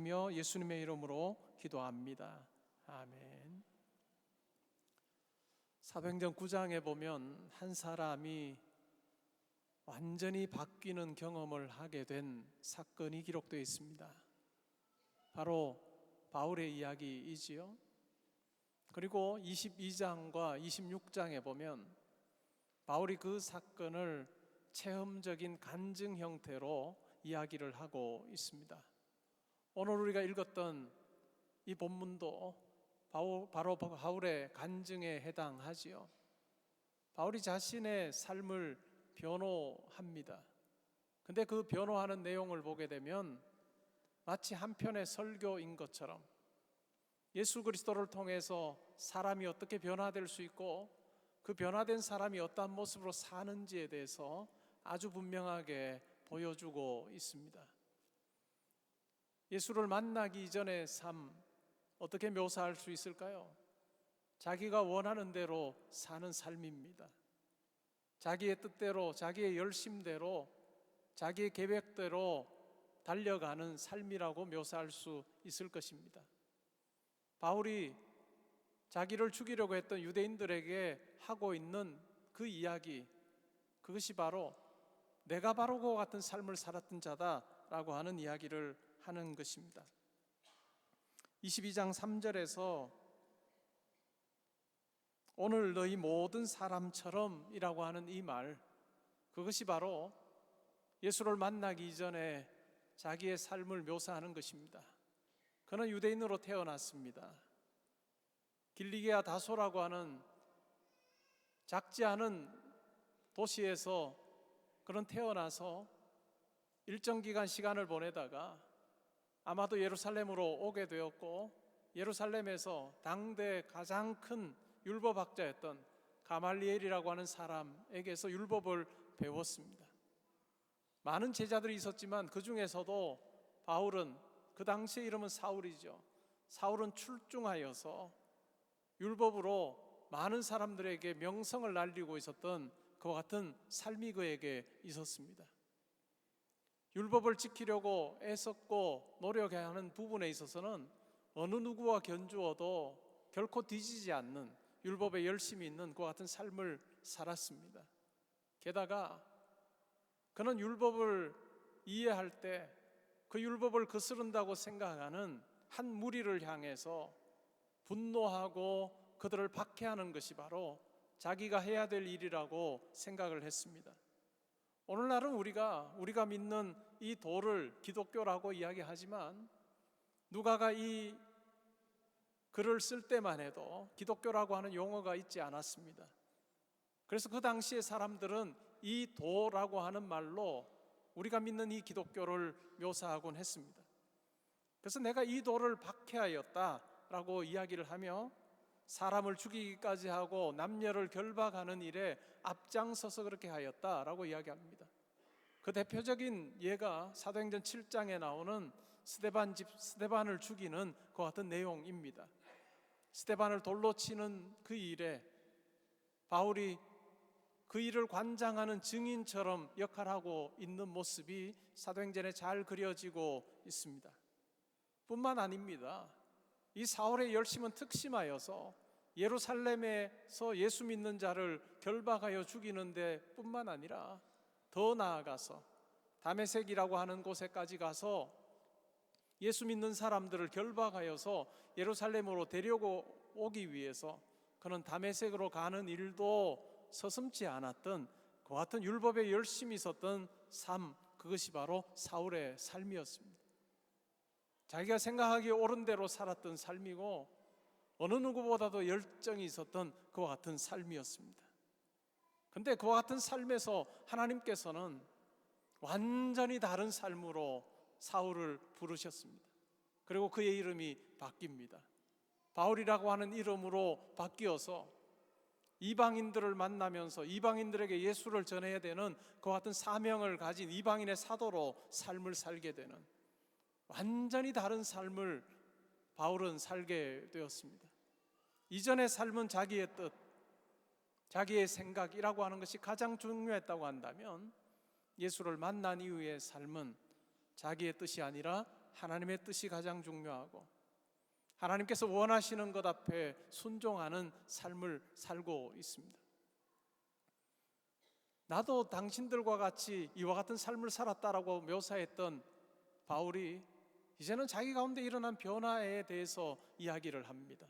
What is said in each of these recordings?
기도하며 예수님의 이름으로 기도합니다. 아멘. 사도행전 9장에 보면 한 사람이 완전히 바뀌는 경험을 하게 된 사건이 기록되어 있습니다. 바로 바울의 이야기이지요. 그리고 22장과 26장에 보면 바울이 그 사건을 체험적인 간증 형태로 이야기를 하고 있습니다. 오늘 우리가 읽었던 이 본문도 바로 바울의 간증에 해당하지요. 바울이 자신의 삶을 변호합니다. 근데 그 변호하는 내용을 보게 되면 마치 한 편의 설교인 것처럼 예수 그리스도를 통해서 사람이 어떻게 변화될 수 있고 그 변화된 사람이 어떠한 모습으로 사는지에 대해서 아주 분명하게 보여주고 있습니다. 예수를 만나기 이전의 삶 어떻게 묘사할 수 있을까요? 자기가 원하는 대로 사는 삶입니다. 자기의 뜻대로, 자기의 열심대로, 자기의 계획대로 달려가는 삶이라고 묘사할 수 있을 것입니다. 바울이 자기를 죽이려고 했던 유대인들에게 하고 있는 그 이야기, 그것이 바로 내가 바로 그와 같은 삶을 살았던 자다라고 하는 이야기를 하는 것입니다. 22장 3절에서 오늘 너희 모든 사람처럼 이라고 하는 이 말, 그것이 바로 예수를 만나기 이전에 자기의 삶을 묘사하는 것입니다. 그는 유대인으로 태어났습니다. 길리게아 다소라고 하는 작지 않은 도시에서 그는 태어나서 일정 기간 시간을 보내다가 아마도 예루살렘으로 오게 되었고, 예루살렘에서 당대 가장 큰 율법학자였던 가말리엘이라고 하는 사람에게서 율법을 배웠습니다. 많은 제자들이 있었지만 그 중에서도 바울은, 그 당시의 이름은 사울이죠, 사울은 출중하여서 율법으로 많은 사람들에게 명성을 날리고 있었던 그와 같은 삶이 그에게 있었습니다. 율법을 지키려고 애썼고 노력해야 하는 부분에 있어서는 어느 누구와 견주어도 결코 뒤지지 않는 율법에 열심이 있는 그와 같은 삶을 살았습니다. 게다가 그는 율법을 이해할 때 그 율법을 거스른다고 생각하는 한 무리를 향해서 분노하고 그들을 박해하는 것이 바로 자기가 해야 될 일이라고 생각을 했습니다. 오늘날은 우리가 믿는 이 도를 기독교라고 이야기하지만 누가가 이 글을 쓸 때만 해도 기독교라고 하는 용어가 있지 않았습니다. 그래서 그 당시의 사람들은 이 도라고 하는 말로 우리가 믿는 이 기독교를 묘사하곤 했습니다. 그래서 내가 이 도를 박해하였다라고 이야기를 하며 사람을 죽이기까지 하고 남녀를 결박하는 일에 앞장서서 그렇게 하였다라고 이야기합니다. 그 대표적인 예가 사도행전 7장에 나오는 스데반을 죽이는 그 같은 내용입니다. 스데반을 돌로 치는 그 일에 바울이 그 일을 관장하는 증인처럼 역할하고 있는 모습이 사도행전에 잘 그려지고 있습니다. 뿐만 아닙니다. 이 사울의 열심은 특심하여서 예루살렘에서 예수 믿는 자를 결박하여 죽이는 데 뿐만 아니라 더 나아가서 다메섹이라고 하는 곳에까지 가서 예수 믿는 사람들을 결박하여서 예루살렘으로 데려오기 위해서 그는 다메섹으로 가는 일도 서슴지 않았던 그 같은 율법에 열심히 있었던 삶, 그것이 바로 사울의 삶이었습니다. 자기가 생각하기에 옳은 대로 살았던 삶이고 어느 누구보다도 열정이 있었던 그와 같은 삶이었습니다. 그런데 그와 같은 삶에서 하나님께서는 완전히 다른 삶으로 사울을 부르셨습니다. 그리고 그의 이름이 바뀝니다. 바울이라고 하는 이름으로 바뀌어서 이방인들을 만나면서 이방인들에게 예수를 전해야 되는 그와 같은 사명을 가진 이방인의 사도로 삶을 살게 되는 완전히 다른 삶을 바울은 살게 되었습니다. 이전의 삶은 자기의 뜻, 자기의 생각이라고 하는 것이 가장 중요했다고 한다면 예수를 만난 이후의 삶은 자기의 뜻이 아니라 하나님의 뜻이 가장 중요하고 하나님께서 원하시는 것 앞에 순종하는 삶을 살고 있습니다. 나도 당신들과 같이 이와 같은 삶을 살았다라고 묘사했던 바울이 이제는 자기 가운데 일어난 변화에 대해서 이야기를 합니다.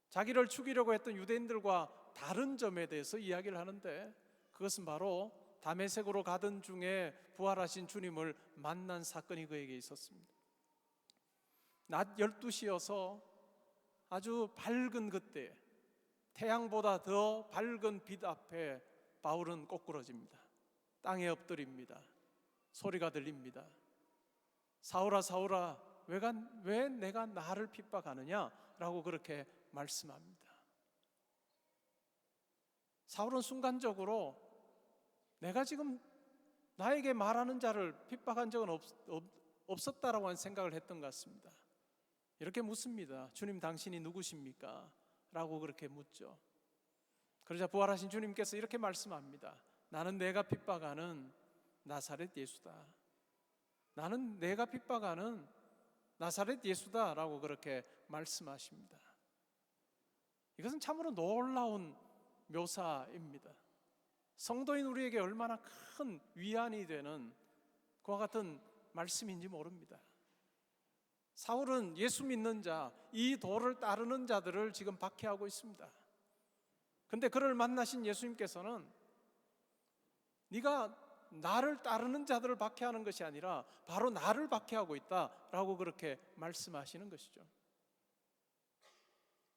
자기를 죽이려고 했던 유대인들과 다른 점에 대해서 이야기를 하는데, 그것은 바로 다메섹으로 가던 중에 부활하신 주님을 만난 사건이 그에게 있었습니다. 낮 12시여서 아주 밝은 그때, 태양보다 더 밝은 빛 앞에 바울은 꼬꾸러집니다. 땅에 엎드립니다. 소리가 들립니다. 사울아 사울아, 왜 내가 나를 핍박하느냐? 라고 그렇게 말씀합니다. 사울은 순간적으로 내가 지금 나에게 말하는 자를 핍박한 적은 없었다라고 하는 생각을 했던 것 같습니다. 이렇게 묻습니다. 주님, 당신이 누구십니까? 라고 그렇게 묻죠. 그러자 부활하신 주님께서 이렇게 말씀합니다. 나는 내가 핍박하는 나사렛 예수다. 나는 내가 핍박하는 나사렛 예수다 라고 그렇게 말씀하십니다. 이것은 참으로 놀라운 묘사입니다. 성도인 우리에게 얼마나 큰 위안이 되는 그와 같은 말씀인지 모릅니다. 사울은 예수 믿는 자, 이 도를 따르는 자들을 지금 박해하고 있습니다. 근데 그를 만나신 예수님께서는 네가 나를 따르는 자들을 박해하는 것이 아니라 바로 나를 박해하고 있다라고 그렇게 말씀하시는 것이죠.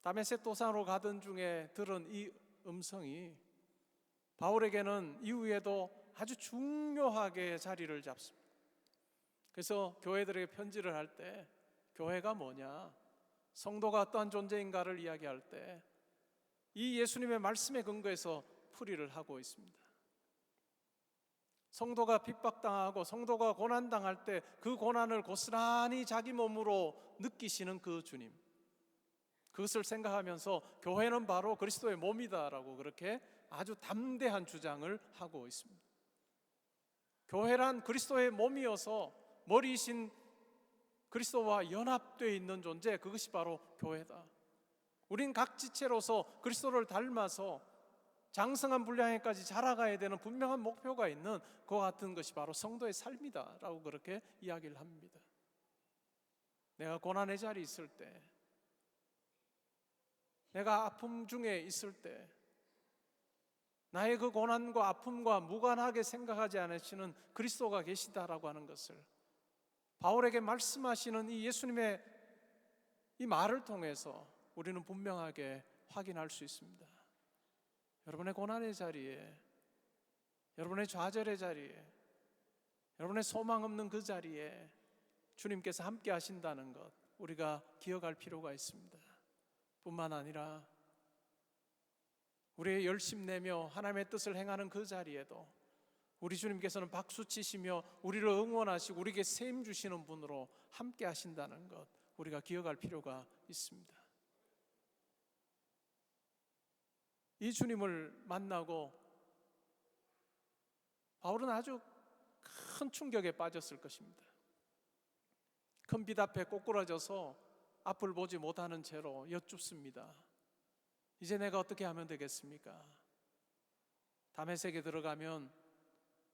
다메섹 도상으로 가던 중에 들은 이 음성이 바울에게는 이후에도 아주 중요하게 자리를 잡습니다. 그래서 교회들에게 편지를 할 때 교회가 뭐냐, 성도가 어떠한 존재인가를 이야기할 때 이 예수님의 말씀에 근거해서 풀이를 하고 있습니다. 성도가 핍박당하고 성도가 고난당할 때 그 고난을 고스란히 자기 몸으로 느끼시는 그 주님, 그것을 생각하면서 교회는 바로 그리스도의 몸이다라고 그렇게 아주 담대한 주장을 하고 있습니다. 교회란 그리스도의 몸이어서 머리이신 그리스도와 연합되어 있는 존재, 그것이 바로 교회다. 우린 각 지체로서 그리스도를 닮아서 장성한 분량에까지 자라가야 되는 분명한 목표가 있는 그와 같은 것이 바로 성도의 삶이다 라고 그렇게 이야기를 합니다. 내가 고난의 자리에 있을 때, 내가 아픔 중에 있을 때 나의 그 고난과 아픔과 무관하게 생각하지 않으시는 그리스도가 계시다라고 하는 것을 바울에게 말씀하시는 이 예수님의 이 말을 통해서 우리는 분명하게 확인할 수 있습니다. 여러분의 고난의 자리에, 여러분의 좌절의 자리에, 여러분의 소망 없는 그 자리에 주님께서 함께 하신다는 것, 우리가 기억할 필요가 있습니다. 뿐만 아니라 우리의 열심 내며 하나님의 뜻을 행하는 그 자리에도 우리 주님께서는 박수 치시며 우리를 응원하시고 우리에게 세임 주시는 분으로 함께 하신다는 것, 우리가 기억할 필요가 있습니다. 이 주님을 만나고 바울은 아주 큰 충격에 빠졌을 것입니다. 큰 빛 앞에 꼬꾸라져서 앞을 보지 못하는 채로 여쭙습니다. 이제 내가 어떻게 하면 되겠습니까? 다메섹에 들어가면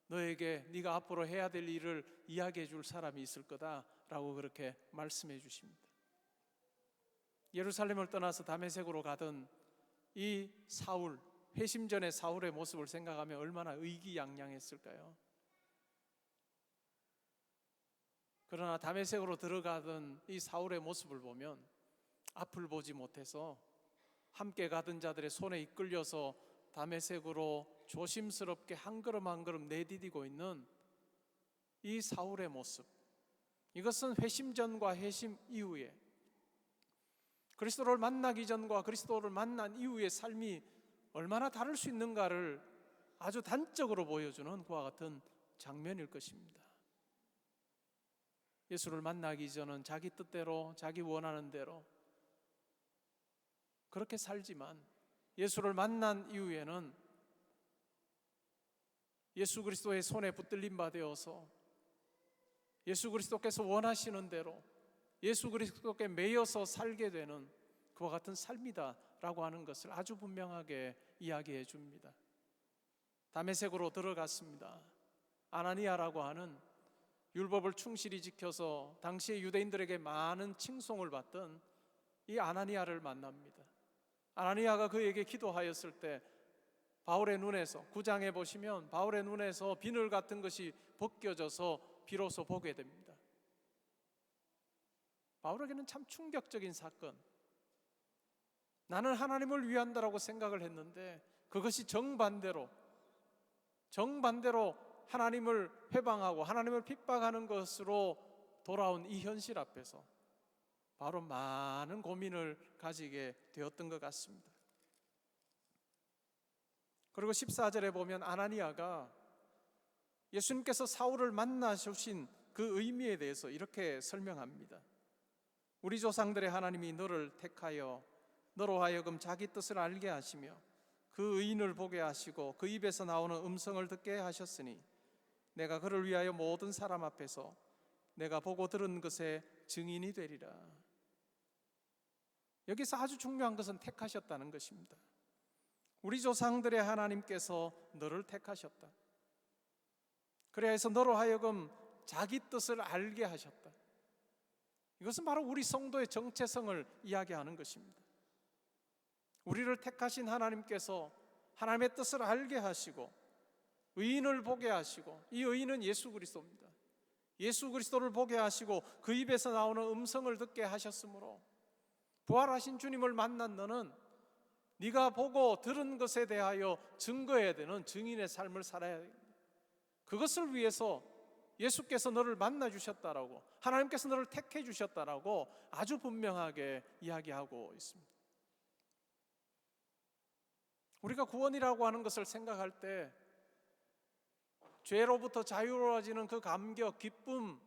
너에게 네가 앞으로 해야 될 일을 이야기해 줄 사람이 있을 거다라고 그렇게 말씀해 주십니다. 예루살렘을 떠나서 다메섹으로 가던 이 사울, 회심 전의 사울의 모습을 생각하면 얼마나 의기양양했을까요? 그러나 다메섹으로 들어가던 이 사울의 모습을 보면 앞을 보지 못해서 함께 가던 자들의 손에 이끌려서 다메섹으로 조심스럽게 한 걸음 한 걸음 내디디고 있는 이 사울의 모습, 이것은 회심 전과 회심 이후에, 그리스도를 만나기 전과 그리스도를 만난 이후의 삶이 얼마나 다를 수 있는가를 아주 단적으로 보여주는 그와 같은 장면일 것입니다. 예수를 만나기 전은 자기 뜻대로, 자기 원하는 대로 그렇게 살지만 예수를 만난 이후에는 예수 그리스도의 손에 붙들림 바 되어서 예수 그리스도께서 원하시는 대로 예수 그리스도께 매여서 살게 되는 그와 같은 삶이다라고 하는 것을 아주 분명하게 이야기해 줍니다. 다메섹으로 들어갔습니다. 아나니아라고 하는 율법을 충실히 지켜서 당시의 유대인들에게 많은 칭송을 받던 이 아나니아를 만납니다. 아나니아가 그에게 기도하였을 때 바울의 눈에서, 9장에 보시면 바울의 눈에서 비늘 같은 것이 벗겨져서 비로소 보게 됩니다. 바울에게는 참 충격적인 사건, 나는 하나님을 위한다라고 생각을 했는데 그것이 정반대로 하나님을 회방하고 하나님을 핍박하는 것으로 돌아온 이 현실 앞에서 바로 많은 고민을 가지게 되었던 것 같습니다. 그리고 14절에 보면 아나니아가 예수님께서 사울을 만나주신 그 의미에 대해서 이렇게 설명합니다. 우리 조상들의 하나님이 너를 택하여 너로 하여금 자기 뜻을 알게 하시며 그 의인을 보게 하시고 그 입에서 나오는 음성을 듣게 하셨으니 내가 그를 위하여 모든 사람 앞에서 내가 보고 들은 것의 증인이 되리라. 여기서 아주 중요한 것은 택하셨다는 것입니다. 우리 조상들의 하나님께서 너를 택하셨다. 그래야 해서 너로 하여금 자기 뜻을 알게 하셨다. 이것은 바로 우리 성도의 정체성을 이야기하는 것입니다. 우리를 택하신 하나님께서 하나님의 뜻을 알게 하시고 의인을 보게 하시고, 이 의인은 예수 그리스도입니다. 예수 그리스도를 보게 하시고 그 입에서 나오는 음성을 듣게 하셨으므로 부활하신 주님을 만난 너는 네가 보고 들은 것에 대하여 증거해야 되는 증인의 삶을 살아야 됩니다. 그것을 위해서 예수께서 너를 만나 주셨다라고, 하나님께서 너를 택해 주셨다라고 아주 분명하게 이야기하고 있습니다. 우리가 구원이라고 하는 것을 생각할 때 죄로부터 자유로워지는 그 감격, 기쁨,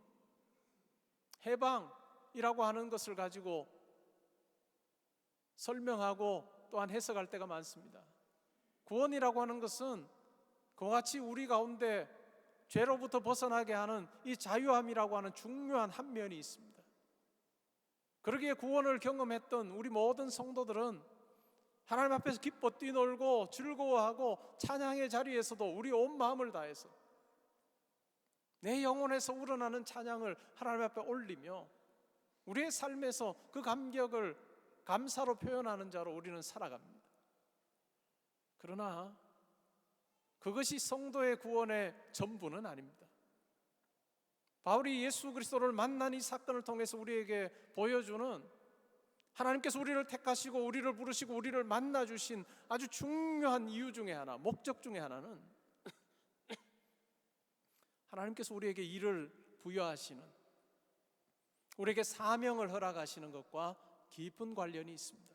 해방이라고 하는 것을 가지고 설명하고 또한 해석할 때가 많습니다. 구원이라고 하는 것은 그와 같이 우리 가운데 죄로부터 벗어나게 하는 이 자유함이라고 하는 중요한 한 면이 있습니다. 그러기에 구원을 경험했던 우리 모든 성도들은 하나님 앞에서 기뻐 뛰놀고 즐거워하고 찬양의 자리에서도 우리 온 마음을 다해서 내 영혼에서 우러나는 찬양을 하나님 앞에 올리며 우리의 삶에서 그 감격을 감사로 표현하는 자로 우리는 살아갑니다. 그러나 그것이 성도의 구원의 전부는 아닙니다. 바울이 예수 그리스도를 만난 이 사건을 통해서 우리에게 보여주는 하나님께서 우리를 택하시고 우리를 부르시고 우리를 만나주신 아주 중요한 이유 중에 하나, 목적 중에 하나는 하나님께서 우리에게 일을 부여하시는, 우리에게 사명을 허락하시는 것과 깊은 관련이 있습니다.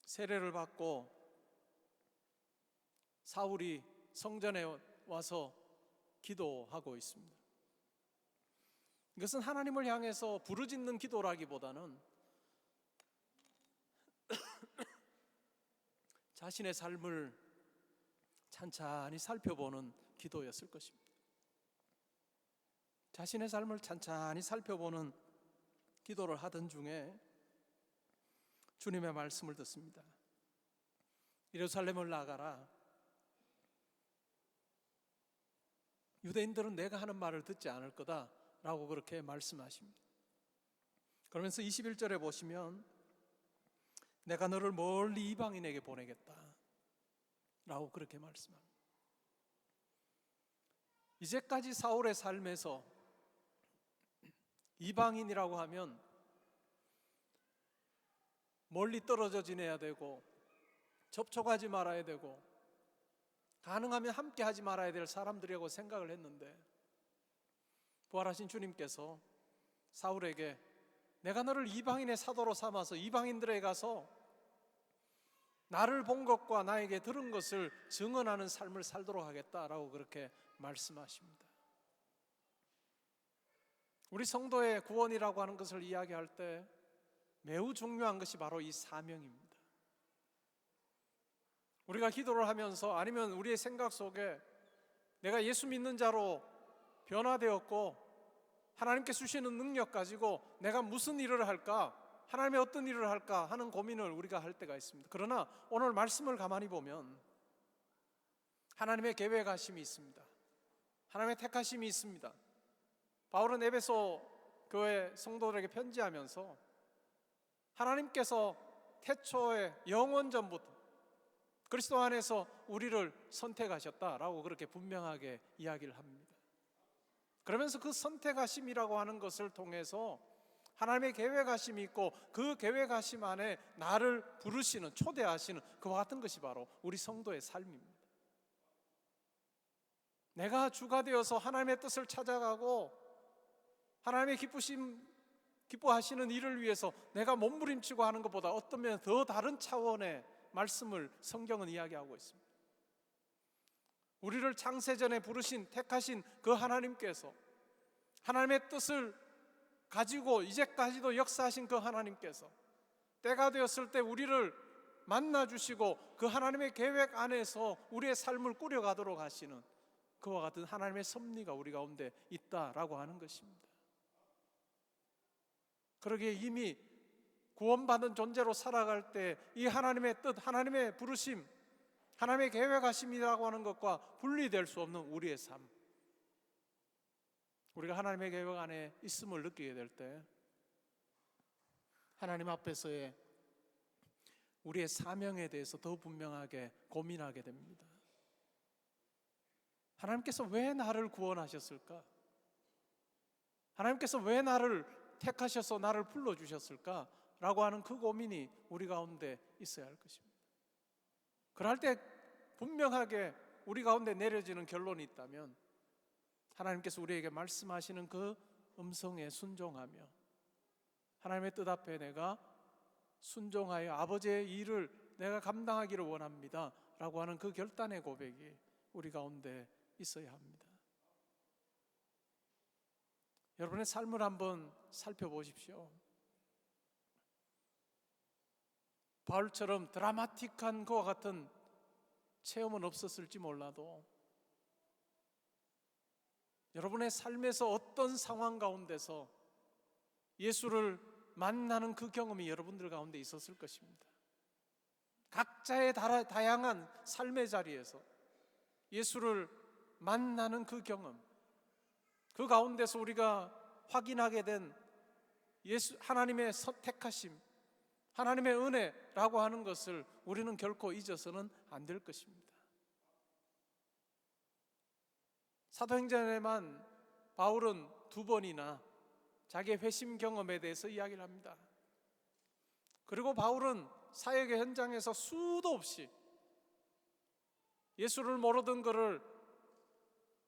세례를 받고 사울이 성전에 와서 기도하고 있습니다. 이것은 하나님을 향해서 부르짖는 기도라기보다는 자신의 삶을 찬찬히 살펴보는 기도였을 것입니다. 자신의 삶을 찬찬히 살펴보는 기도를 하던 중에 주님의 말씀을 듣습니다. 예루살렘을 나가라. 유대인들은 내가 하는 말을 듣지 않을 거다라고 그렇게 말씀하십니다. 그러면서 21절에 보시면 내가 너를 멀리 이방인에게 보내겠다 라고 그렇게 말씀합니다. 이제까지 사울의 삶에서 이방인이라고 하면 멀리 떨어져 지내야 되고 접촉하지 말아야 되고 가능하면 함께 하지 말아야 될 사람들이라고 생각을 했는데 부활하신 주님께서 사울에게 내가 너를 이방인의 사도로 삼아서 이방인들에게 가서 나를 본 것과 나에게 들은 것을 증언하는 삶을 살도록 하겠다라고 그렇게 말씀하십니다. 우리 성도의 구원이라고 하는 것을 이야기할 때 매우 중요한 것이 바로 이 사명입니다. 우리가 기도를 하면서 아니면 우리의 생각 속에 내가 예수 믿는 자로 변화되었고 하나님께 주시는 능력 가지고 내가 무슨 일을 할까, 하나님의 어떤 일을 할까 하는 고민을 우리가 할 때가 있습니다. 그러나 오늘 말씀을 가만히 보면 하나님의 계획하심이 있습니다. 하나님의 택하심이 있습니다. 바울은 에베소 교회 성도들에게 편지하면서 하나님께서 태초에 영원전부터 그리스도 안에서 우리를 선택하셨다라고 그렇게 분명하게 이야기를 합니다. 그러면서 그 선택하심이라고 하는 것을 통해서 하나님의 계획하심이 있고 그 계획하심 안에 나를 부르시는, 초대하시는 그와 같은 것이 바로 우리 성도의 삶입니다. 내가 주가 되어서 하나님의 뜻을 찾아가고 하나님의 기뻐하시는 일을 위해서 내가 몸부림치고 하는 것보다 어떤 면에 더 다른 차원의 말씀을 성경은 이야기하고 있습니다. 우리를 창세전에 부르신, 택하신 그 하나님께서, 하나님의 뜻을 가지고 이제까지도 역사하신 그 하나님께서 때가 되었을 때 우리를 만나주시고 그 하나님의 계획 안에서 우리의 삶을 꾸려가도록 하시는 그와 같은 하나님의 섭리가 우리 가운데 있다라고 하는 것입니다. 그러기에 이미 구원받은 존재로 살아갈 때 이 하나님의 뜻, 하나님의 부르심, 하나님의 계획하심이라고 하는 것과 분리될 수 없는 우리의 삶, 우리가 하나님의 계획 안에 있음을 느끼게 될 때 하나님 앞에서의 우리의 사명에 대해서 더 분명하게 고민하게 됩니다. 하나님께서 왜 나를 구원하셨을까? 하나님께서 왜 나를 택하셔서 나를 불러주셨을까? 라고 하는 그 고민이 우리 가운데 있어야 할 것입니다. 그럴 때 분명하게 우리 가운데 내려지는 결론이 있다면 하나님께서 우리에게 말씀하시는 그 음성에 순종하며 하나님의 뜻 앞에 내가 순종하여 아버지의 일을 내가 감당하기를 원합니다 라고 하는 그 결단의 고백이 우리 가운데 있어야 합니다. 여러분의 삶을 한번 살펴보십시오. 바울처럼 드라마틱한 그와 같은 체험은 없었을지 몰라도 여러분의 삶에서 어떤 상황 가운데서 예수를 만나는 그 경험이 여러분들 가운데 있었을 것입니다. 각자의 다양한 삶의 자리에서 예수를 만나는 그 경험, 그 가운데서 우리가 확인하게 된 하나님의 택하심, 하나님의 은혜라고 하는 것을 우리는 결코 잊어서는 안 될 것입니다. 사도행전에만 바울은 2번이나 자기의 회심 경험에 대해서 이야기를 합니다. 그리고 바울은 사역의 현장에서 수도 없이 예수를 모르던 그를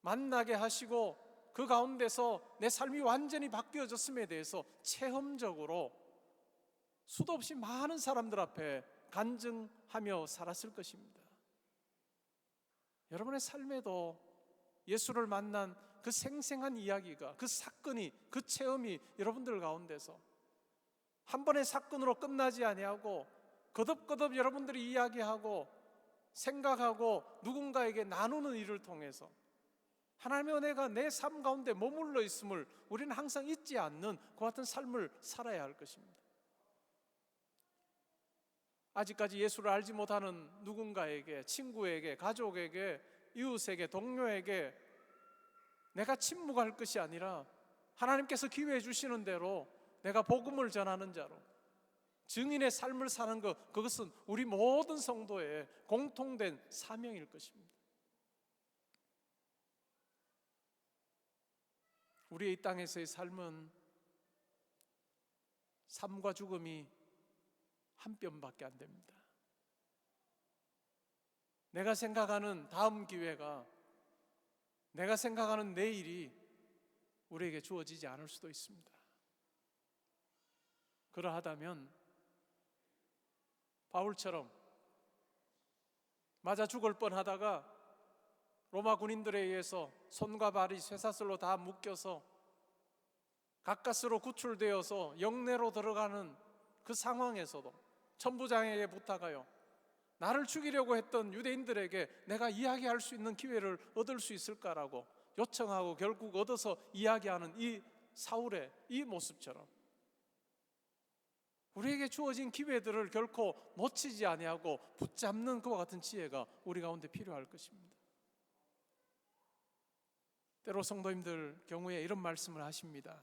만나게 하시고 그 가운데서 내 삶이 완전히 바뀌어졌음에 대해서 체험적으로 수도 없이 많은 사람들 앞에 간증하며 살았을 것입니다. 여러분의 삶에도 예수를 만난 그 생생한 이야기가, 그 사건이, 그 체험이 여러분들 가운데서 한 번의 사건으로 끝나지 아니하고 거듭거듭 여러분들이 이야기하고 생각하고 누군가에게 나누는 일을 통해서 하나님의 은혜가 내 삶 가운데 머물러 있음을 우리는 항상 잊지 않는 그 같은 삶을 살아야 할 것입니다. 아직까지 예수를 알지 못하는 누군가에게, 친구에게, 가족에게, 이웃에게, 동료에게 내가 침묵할 것이 아니라 하나님께서 기회해 주시는 대로 내가 복음을 전하는 자로 증인의 삶을 사는 것, 그것은 우리 모든 성도의 공통된 사명일 것입니다. 우리의 이 땅에서의 삶은 삶과 죽음이 한 뼘밖에 안 됩니다. 내가 생각하는 다음 기회가, 내가 생각하는 내일이 우리에게 주어지지 않을 수도 있습니다. 그러하다면 바울처럼 맞아 죽을 뻔하다가 로마 군인들에 의해서 손과 발이 쇠사슬로 다 묶여서 가까스로 구출되어서 영내로 들어가는 그 상황에서도 천부장에게 부탁하여 나를 죽이려고 했던 유대인들에게 내가 이야기할 수 있는 기회를 얻을 수 있을까라고 요청하고 결국 얻어서 이야기하는 이 사울의 이 모습처럼 우리에게 주어진 기회들을 결코 놓치지 아니하고 붙잡는 그와 같은 지혜가 우리 가운데 필요할 것입니다. 때로 성도님들 경우에 이런 말씀을 하십니다.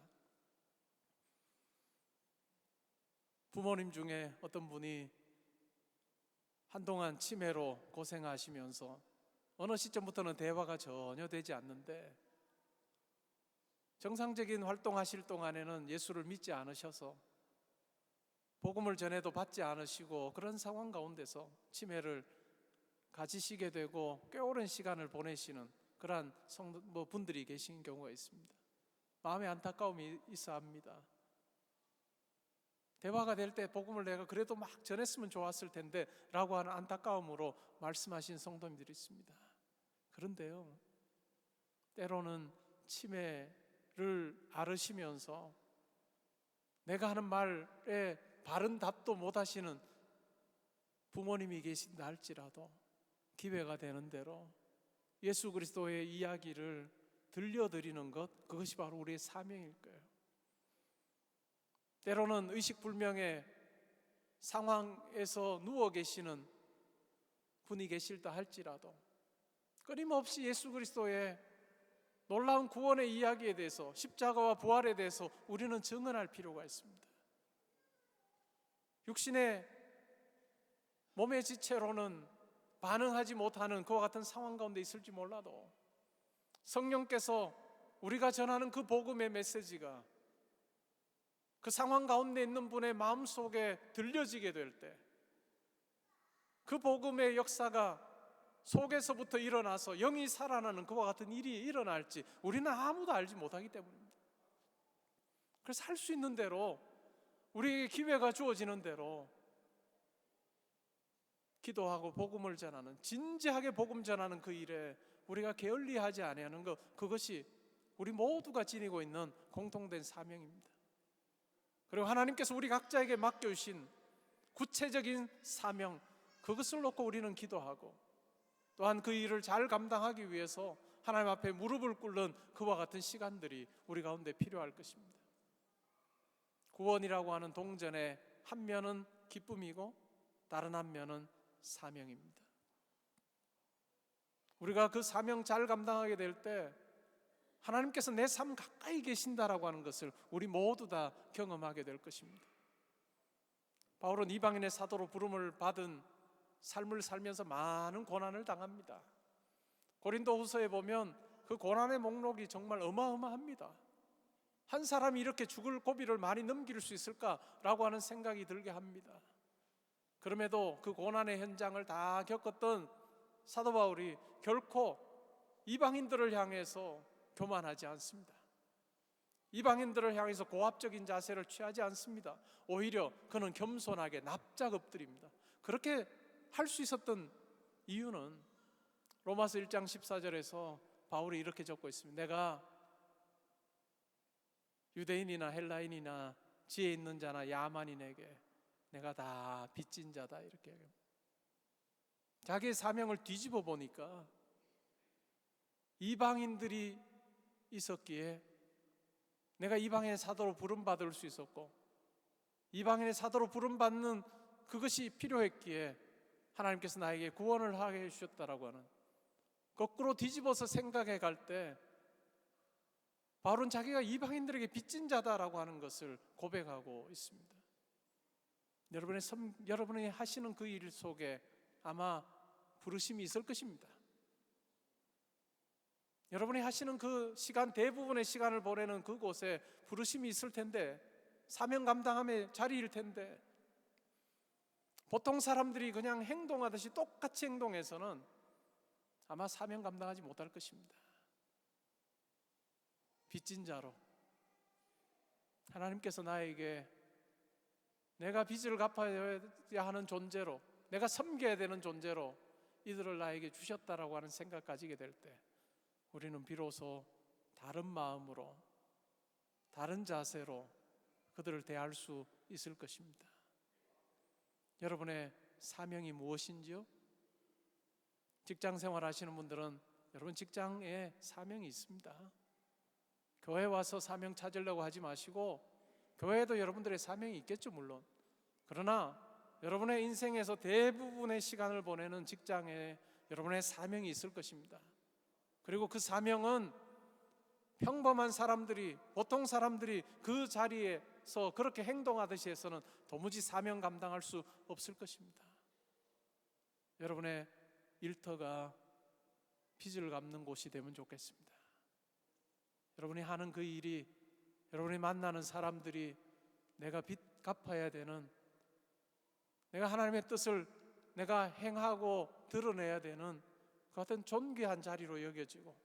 부모님 중에 어떤 분이 한동안 치매로 고생하시면서 어느 시점부터는 대화가 전혀 되지 않는데 정상적인 활동하실 동안에는 예수를 믿지 않으셔서 복음을 전해도 받지 않으시고 그런 상황 가운데서 치매를 가지시게 되고 꽤 오랜 시간을 보내시는 그러한 분들이 계신 경우가 있습니다. 마음에 안타까움이 있어 합니다. 대화가 될 때 복음을 내가 그래도 막 전했으면 좋았을 텐데 라고 하는 안타까움으로 말씀하신 성도님들이 있습니다. 그런데요, 때로는 치매를 앓으시면서 내가 하는 말에 바른 답도 못 하시는 부모님이 계신다 할지라도 기회가 되는 대로 예수 그리스도의 이야기를 들려드리는 것, 그것이 바로 우리의 사명일 거예요. 때로는 의식불명의 상황에서 누워 계시는 분이 계실다 할지라도 끊임없이 예수 그리스도의 놀라운 구원의 이야기에 대해서, 십자가와 부활에 대해서 우리는 증언할 필요가 있습니다. 육신의 몸의 지체로는 반응하지 못하는 그와 같은 상황 가운데 있을지 몰라도 성령께서 우리가 전하는 그 복음의 메시지가 그 상황 가운데 있는 분의 마음속에 들려지게 될 때 그 복음의 역사가 속에서부터 일어나서 영이 살아나는 그와 같은 일이 일어날지 우리는 아무도 알지 못하기 때문입니다. 그래서 할 수 있는 대로 우리에게 기회가 주어지는 대로 기도하고 복음을 전하는, 진지하게 복음 전하는 그 일에 우리가 게을리하지 아니하는 것, 그것이 우리 모두가 지니고 있는 공통된 사명입니다. 그리고 하나님께서 우리 각자에게 맡겨주신 구체적인 사명, 그것을 놓고 우리는 기도하고 또한 그 일을 잘 감당하기 위해서 하나님 앞에 무릎을 꿇는 그와 같은 시간들이 우리 가운데 필요할 것입니다. 구원이라고 하는 동전의 한 면은 기쁨이고 다른 한 면은 사명입니다. 우리가 그 사명 잘 감당하게 될 때 하나님께서 내 삶 가까이 계신다라고 하는 것을 우리 모두 다 경험하게 될 것입니다. 바울은 이방인의 사도로 부름을 받은 삶을 살면서 많은 고난을 당합니다. 고린도후서에 보면 그 고난의 목록이 정말 어마어마합니다. 한 사람이 이렇게 죽을 고비를 많이 넘길 수 있을까라고 하는 생각이 들게 합니다. 그럼에도 그 고난의 현장을 다 겪었던 사도 바울이 결코 이방인들을 향해서 교만하지 않습니다. 이방인들을 향해서 고압적인 자세를 취하지 않습니다. 오히려 그는 겸손하게 납작 엎드립니다. 그렇게 할 수 있었던 이유는 로마서 1장 14절에서 바울이 이렇게 적고 있습니다. 내가 유대인이나 헬라인이나 지혜 있는 자나 야만인에게 내가 다 빚진 자다, 이렇게 자기의 사명을 뒤집어 보니까 이방인들이 있었기에 내가 이방인의 사도로 부름받을 수 있었고 이방인의 사도로 부름받는 그것이 필요했기에 하나님께서 나에게 구원을 하게 해주셨다라고 하는, 거꾸로 뒤집어서 생각해 갈 때 바울은 자기가 이방인들에게 빚진 자다라고 하는 것을 고백하고 있습니다. 여러분이 하시는 그 일 속에 아마 부르심이 있을 것입니다. 여러분이 하시는 그 시간, 대부분의 시간을 보내는 그곳에 부르심이 있을 텐데, 사명 감당함의 자리일 텐데, 보통 사람들이 그냥 행동하듯이 똑같이 행동해서는 아마 사명 감당하지 못할 것입니다. 빚진 자로 하나님께서 나에게 내가 빚을 갚아야 하는 존재로, 내가 섬겨야 되는 존재로 이들을 나에게 주셨다라고 하는 생각 가지게 될 때 우리는 비로소 다른 마음으로, 다른 자세로 그들을 대할 수 있을 것입니다. 여러분의 사명이 무엇인지요? 직장 생활 하시는 분들은 여러분 직장에 사명이 있습니다. 교회 와서 사명 찾으려고 하지 마시고, 교회에도 여러분들의 사명이 있겠죠, 물론. 그러나 여러분의 인생에서 대부분의 시간을 보내는 직장에 여러분의 사명이 있을 것입니다. 그리고 그 사명은 평범한 사람들이, 보통 사람들이 그 자리에서 그렇게 행동하듯이 해서는 도무지 사명 감당할 수 없을 것입니다. 여러분의 일터가 빚을 갚는 곳이 되면 좋겠습니다. 여러분이 하는 그 일이, 여러분이 만나는 사람들이 내가 빚 갚아야 되는, 내가 하나님의 뜻을 내가 행하고 드러내야 되는 그 같은 존귀한 자리로 여겨지고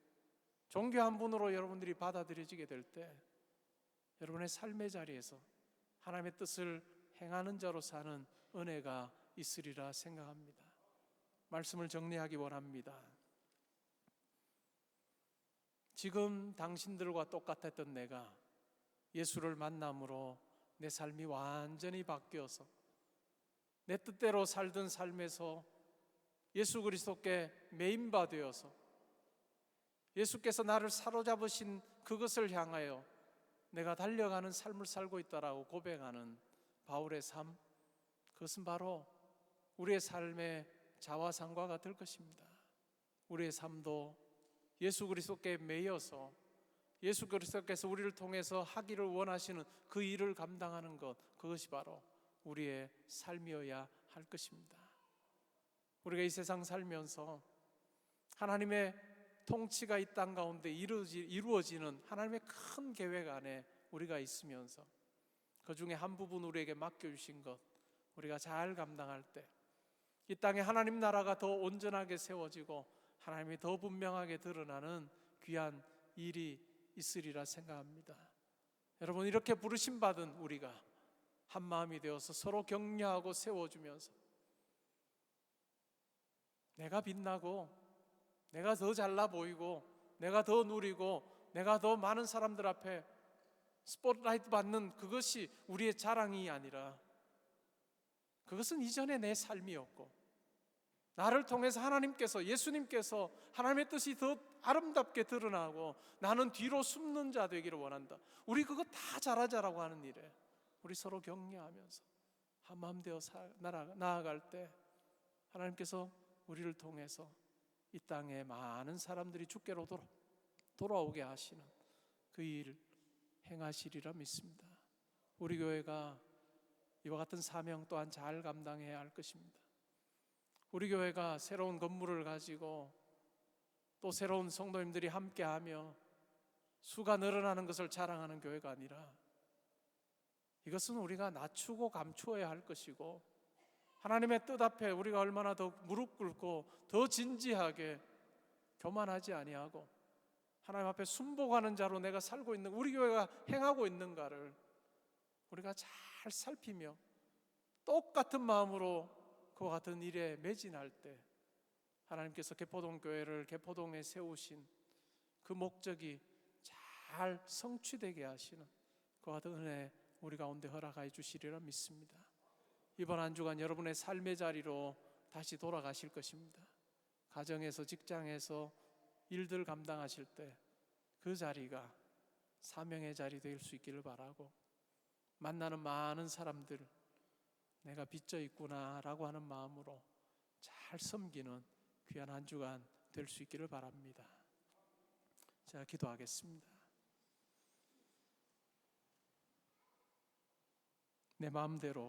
존귀한 분으로 여러분들이 받아들여지게 될 때 여러분의 삶의 자리에서 하나님의 뜻을 행하는 자로 사는 은혜가 있으리라 생각합니다. 말씀을 정리하기 원합니다. 지금 당신들과 똑같았던 내가 예수를 만남으로 내 삶이 완전히 바뀌어서 내 뜻대로 살던 삶에서 예수 그리스도께 매인바 되어서 예수께서 나를 사로잡으신 그것을 향하여 내가 달려가는 삶을 살고 있다라고 고백하는 바울의 삶, 그것은 바로 우리의 삶의 자화상과가 될 것입니다. 우리의 삶도 예수 그리스도께 매여서 예수 그리스도께서 우리를 통해서 하기를 원하시는 그 일을 감당하는 것, 그것이 바로 우리의 삶이어야 할 것입니다. 우리가 이 세상 살면서 하나님의 통치가 이 땅 가운데 이루어지는 하나님의 큰 계획 안에 우리가 있으면서 그 중에 한 부분 우리에게 맡겨주신 것, 우리가 잘 감당할 때 이 땅에 하나님 나라가 더 온전하게 세워지고 하나님이 더 분명하게 드러나는 귀한 일이 있으리라 생각합니다. 여러분, 이렇게 부르심 받은 우리가 한 마음이 되어서 서로 격려하고 세워주면서 내가 빛나고 내가 더 잘나 보이고 내가 더 누리고 내가 더 많은 사람들 앞에 스포트라이트 받는 그것이 우리의 자랑이 아니라 그것은 이전에 내 삶이었고 나를 통해서 하나님께서, 예수님께서 하나님의 뜻이 더 아름답게 드러나고 나는 뒤로 숨는 자 되기를 원한다. 우리 그거 다 잘하자라고 하는 일에 우리 서로 격려하면서 한마음 되어 나아갈 때 하나님께서 우리를 통해서 이 땅에 많은 사람들이 주께로 돌아오게 하시는 그 일 행하시리라 믿습니다. 우리 교회가 이와 같은 사명 또한 잘 감당해야 할 것입니다. 우리 교회가 새로운 건물을 가지고 또 새로운 성도님들이 함께하며 수가 늘어나는 것을 자랑하는 교회가 아니라 이것은 우리가 낮추고 감추어야 할 것이고 하나님의 뜻 앞에 우리가 얼마나 더 무릎 꿇고 더 진지하게 교만하지 아니하고 하나님 앞에 순복하는 자로 내가 살고 있는, 우리 교회가 행하고 있는가를 우리가 잘 살피며 똑같은 마음으로 그와 같은 일에 매진할 때 하나님께서 개포동 교회를 개포동에 세우신 그 목적이 잘 성취되게 하시는 그와 같은 은혜 우리 가운데 허락하여 주시리라 믿습니다. 이번 한 주간 여러분의 삶의 자리로 다시 돌아가실 것입니다. 가정에서, 직장에서 일들 감당하실 때 그 자리가 사명의 자리 될 수 있기를 바라고, 만나는 많은 사람들 내가 빚져 있구나라고 하는 마음으로 잘 섬기는 귀한 한 주간 될 수 있기를 바랍니다. 제가 기도하겠습니다. 내 마음대로